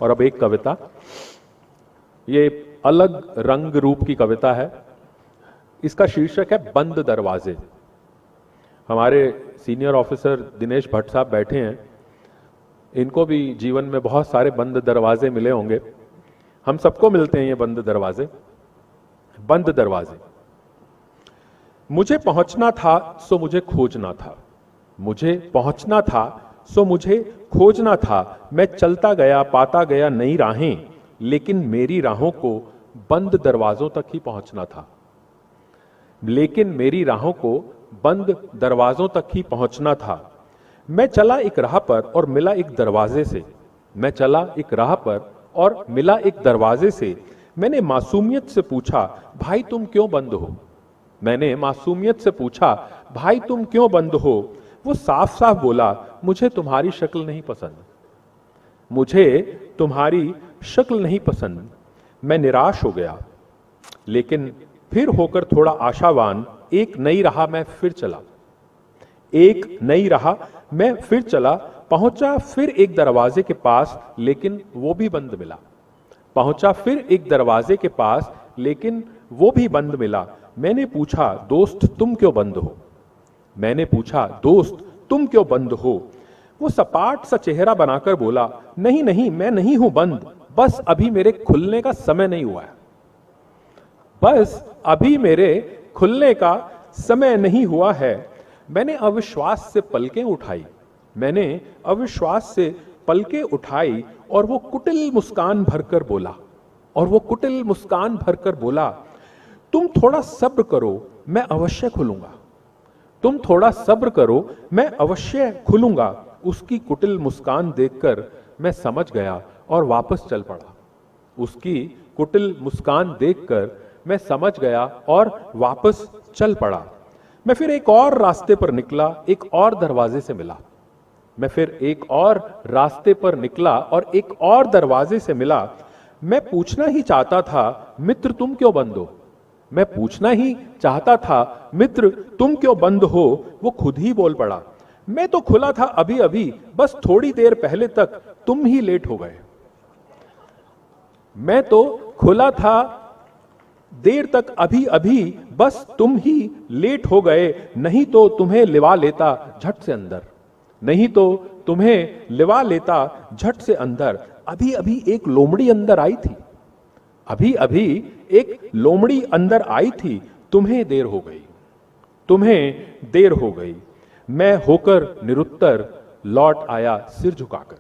और अब एक कविता, ये अलग रंग रूप की कविता है। इसका शीर्षक है बंद दरवाजे। हमारे सीनियर ऑफिसर दिनेश भट्ट साहब बैठे हैं, इनको भी जीवन में बहुत सारे बंद दरवाजे मिले होंगे। हम सबको मिलते हैं ये बंद दरवाजे। बंद दरवाजे। मुझे पहुंचना था सो मुझे खोजना था, मुझे पहुंचना था सो मुझे खोजना था। मैं चलता गया पाता गया नई राहें, लेकिन मेरी राहों को बंद दरवाजों तक ही पहुंचना था। लेकिन मेरी राहों को बंद दरवाजों तक ही पहुंचना था। मैं चला एक राह पर और मिला एक दरवाजे से, मैं चला एक राह पर और मिला एक दरवाजे से। मैंने मासूमियत से पूछा, भाई तुम क्यों बंद हो? मैंने मासूमियत से पूछा, भाई तुम क्यों बंद हो? वो साफ साफ बोला, मुझे तुम्हारी शक्ल नहीं पसंद, मुझे तुम्हारी शक्ल नहीं पसंद। मैं निराश हो गया, लेकिन फिर होकर थोड़ा आशावान एक नई राह मैं फिर चला, एक नई राह मैं फिर चला। पहुंचा फिर एक दरवाजे के पास, लेकिन वो भी बंद मिला। पहुंचा फिर एक दरवाजे के पास, लेकिन वो भी बंद मिला। मैंने पूछा, दोस्त तुम क्यों बंद हो? मैंने पूछा, दोस्त तुम क्यों बंद हो? वो सपाट सा चेहरा बनाकर बोला, नहीं नहीं मैं नहीं हूं बंद, बस अभी मेरे खुलने का समय नहीं हुआ है, बस अभी मेरे खुलने का समय नहीं हुआ है। मैंने अविश्वास से पलकें उठाई, मैंने अविश्वास से पलकें उठाई और वो कुटिल मुस्कान भरकर बोला, और वो कुटिल मुस्कान भरकर बोला, तुम थोड़ा सब्र करो मैं अवश्य खुलूंगा, तुम थोड़ा सब्र करो मैं अवश्य खुलूंगा। उसकी कुटिल मुस्कान देखकर मैं समझ गया और वापस चल पड़ा। उसकी कुटिल मुस्कान देखकर मैं समझ गया और वापस चल पड़ा। मैं फिर एक और रास्ते पर निकला, एक और दरवाजे से मिला। मैं फिर एक और रास्ते पर निकला और एक और दरवाजे से मिला। मैं पूछना ही चाहता था, मित्र तुम क्यों बंद हो? मैं पूछना ही चाहता था, मित्र तुम क्यों बंद हो? वो खुद ही बोल पड़ा, मैं तो खुला था अभी अभी, बस थोड़ी देर पहले तक तुम ही लेट हो गए। मैं तो खुला था देर तक अभी अभी, बस तुम ही लेट हो गए। नहीं तो तुम्हें लिवा लेता झट से अंदर, नहीं तो तुम्हें लिवा लेता झट से अंदर। अभी अभी एक लोमड़ी अंदर आई थी, अभी अभी एक लोमड़ी अंदर आई थी। तुम्हें देर हो गई, तुम्हें देर हो गई। मैं होकर निरुत्तर लौट आया सिर झुकाकर,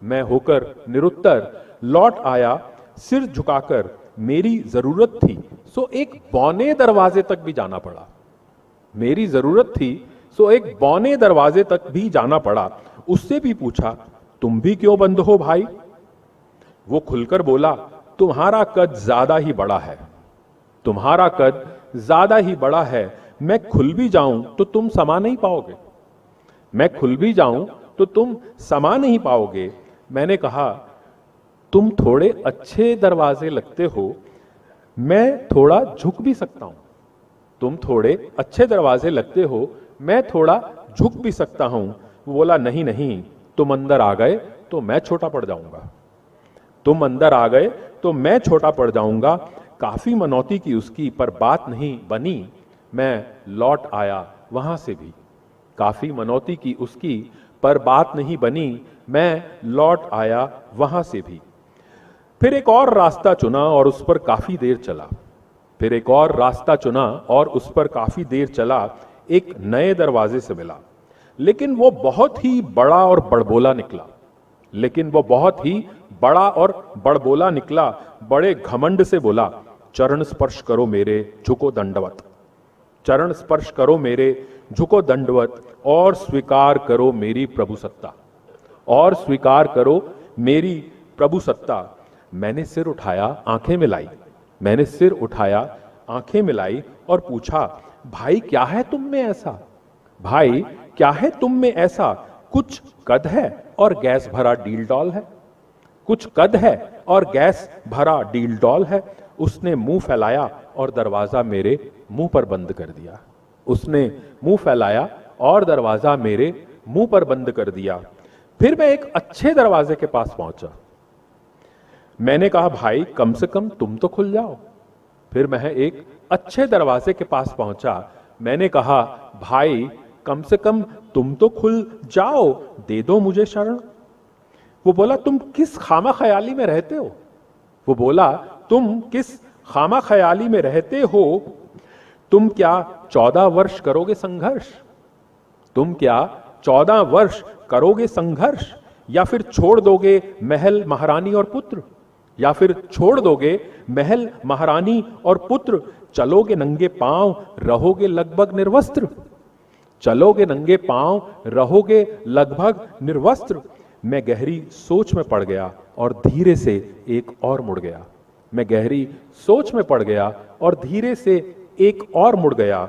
मैं होकर निरुत्तर लौट आया सिर झुकाकर। मेरी जरूरत थी सो एक बौने दरवाजे तक भी जाना पड़ा, मेरी जरूरत थी सो एक बौने दरवाजे तक भी जाना पड़ा। उससे भी पूछा, तुम भी क्यों बंद हो भाई? वो खुलकर बोला, तुम्हारा कद ज्यादा ही बड़ा है, तुम्हारा कद ज्यादा ही बड़ा है। मैं खुल भी जाऊं तो तुम समा नहीं पाओगे, मैं खुल भी जाऊं तो तुम समा नहीं पाओगे। मैंने कहा, तुम थोड़े अच्छे दरवाजे लगते हो, मैं थोड़ा झुक भी सकता हूं, तुम थोड़े अच्छे दरवाजे लगते हो, मैं थोड़ा झुक भी सकता हूं। वो बोला, नहीं नहीं, तुम अंदर आ गए तो मैं छोटा पड़ जाऊंगा, तुम अंदर आ गए तो मैं छोटा पड़ जाऊंगा। काफी मनौती की उसकी, पर बात नहीं बनी, मैं लौट आया वहां से भी। काफी मनौती की उसकी, पर बात नहीं बनी, मैं लौट आया वहां से भी। फिर एक और रास्ता चुना और उस पर काफी देर चला, फिर एक और रास्ता चुना और उस पर काफी देर चला। एक नए दरवाजे से मिला, लेकिन वो बहुत ही बड़ा और बड़बोला निकला, लेकिन वो बहुत ही बड़ा और बड़बोला निकला। बड़े घमंड से बोला, चरण स्पर्श करो मेरे झुको दंडवत, चरण स्पर्श करो मेरे झुको दंडवत, और स्वीकार करो मेरी प्रभु सत्ता, और स्वीकार करो मेरी प्रभु सत्ता। मैंने सिर उठाया आंखें मिलाई, मैंने सिर उठाया आंखें मिलाई और पूछा, भाई क्या है तुम में ऐसा? भाई क्या है तुम में ऐसा? कुछ कद है और गैस भरा डील डॉल है, कुछ कद है और गैस भरा डील डॉल है। उसने मुंह फैलाया और दरवाजा मेरे मुंह पर बंद कर दिया, उसने मुंह फैलाया और दरवाजा मेरे मुंह पर बंद कर दिया। फिर मैं एक अच्छे दरवाजे के पास पहुंचा, मैंने कहा भाई कम से कम तुम तो खुल जाओ। फिर मैं एक अच्छे दरवाजे के पास पहुंचा। मैंने कहा भाई कम से कम तुम तो खुल जाओ, दे दो मुझे शरण। वो बोला तुम किस खामा ख्याली में रहते हो? वो बोला तुम किस खामा ख्याली में रहते हो? तुम क्या 14 वर्ष करोगे संघर्ष? तुम क्या 14 वर्ष करोगे संघर्ष? या फिर छोड़ दोगे महल महारानी और पुत्र? या फिर छोड़ दोगे महल महारानी और पुत्र? चलोगे नंगे पांव, रहोगे लगभग निर्वस्त्र? चलोगे नंगे पांव, रहोगे लगभग निर्वस्त्र? मैं गहरी सोच में पड़ गया और धीरे से एक और मुड़ गया। मैं गहरी सोच में पड़ गया और धीरे से एक और मुड़ गया।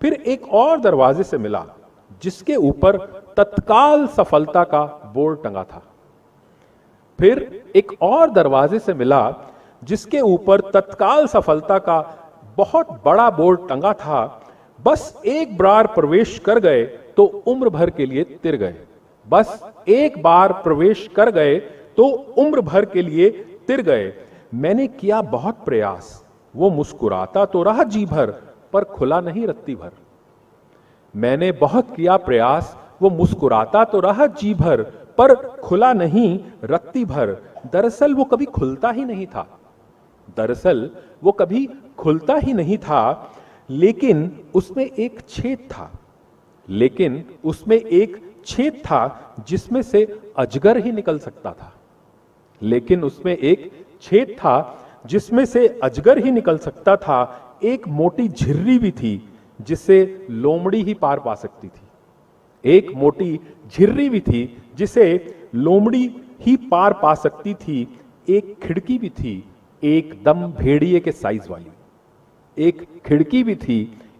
फिर एक और दरवाजे से मिला जिसके ऊपर तत्काल सफलता का बोर्ड टंगा था। फिर एक और दरवाजे से मिला जिसके ऊपर तत्काल सफलता का बहुत बड़ा बोर्ड टंगा था। बस एक बार प्रवेश कर गए तो उम्र भर के लिए तिर गए। बस एक बार प्रवेश कर गए तो उम्र भर के लिए तिर गए। मैंने किया बहुत प्रयास, वो मुस्कुराता तो रहा जी भर, पर खुला नहीं रत्ती भर। मैंने बहुत किया प्रयास, वो मुस्कुराता तो रहा जी भर, पर खुला नहीं रत्ती भर। दरअसल वो कभी खुलता ही नहीं था। दरअसल वो कभी खुलता ही नहीं था, लेकिन उसमें एक छेद था। लेकिन उसमें एक छेद था जिसमें से अजगर ही निकल सकता था। लेकिन उसमें एक छेद था जिसमें से अजगर ही निकल सकता था। एक मोटी झिर्री भी थी जिसे लोमड़ी ही पार पा सकती थी। एक मोटी झिर्री भी थी जिसे लोमड़ी ही पार पा सकती थी। एक खिड़की भी थी एकदम भेड़िए के साइज वाली। एक खिड़की भी थी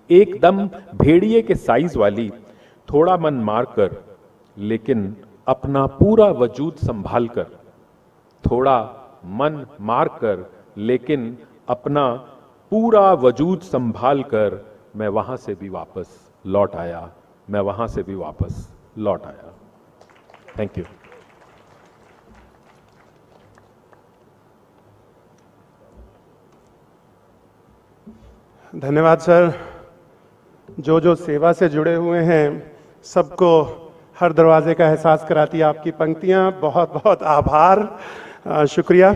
एकदम भेड़िए के साइज वाली। थोड़ा मन मारकर लेकिन अपना पूरा वजूद संभाल कर, थोड़ा मन मारकर लेकिन अपना पूरा वजूद संभाल कर मैं वहां से भी वापस लौट आया। मैं वहां से भी वापस लौट आया। Thank you. धन्यवाद सर। जो सेवा से जुड़े हुए हैं सबको हर दरवाजे का एहसास कराती है आपकी पंक्तियां। बहुत बहुत आभार, शुक्रिया।